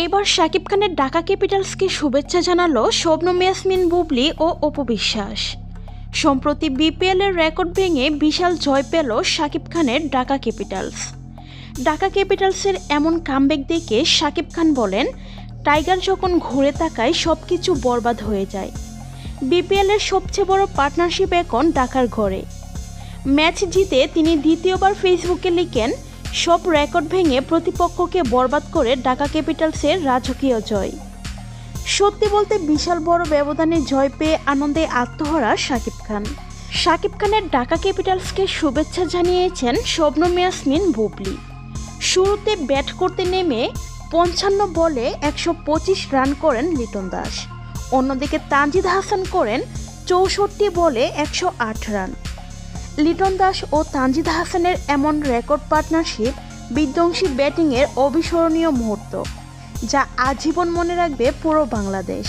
এবার শাকিব খানের ঢাকা ক্যাপিটালসকে শুভেচ্ছা জানালো শবনম ইয়াসমিন বুবলী ও অপু বিশ্বাস। সম্প্রতি বিপিএল এর রেকর্ড ভেঙে বিশাল জয় পেল শাকিব খানের ঢাকা ক্যাপিটালস। ঢাকা ক্যাপিটালসের এমন কামব্যাক দেখে শাকিব খান বলেন, টাইগার যখন ঘুরে তাকায় সবকিছু বরবাদ হয়ে যায়। বিপিএল এর সবচেয়ে বড় পার্টনারশিপ এখন ঢাকার ঘরে। ম্যাচ জিতে তিনি দ্বিতীয়বার ফেসবুকে লিখেন, সব রেকর্ড ভেঙে প্রতিপক্ষকে বরবাদ করে ঢাকা ক্যাপিটালসের রাজকীয় জয়। সত্যি বলতে বিশাল বড় ব্যবধানে জয় পেয়ে আনন্দে আত্মহারা শাকিব খান। শাকিব খানের ঢাকা ক্যাপিটালসকে শুভেচ্ছা জানিয়েছেন শবনম ইয়াসমিন বুবলী। শুরুতে ব্যাট করতে নেমে 55 বলে 125 রান করেন লিটন দাস। অন্যদিকে তানজিদ হাসান করেন 64 বলে 108 রান। লিটন দাস ও তানজিদ হাসানের এমন রেকর্ড পার্টনারশিপ বিধ্বংসী ব্যাটিংয়ের অবিস্মরণীয় মুহূর্ত, যা আজীবন মনে রাখবে পুরো বাংলাদেশ।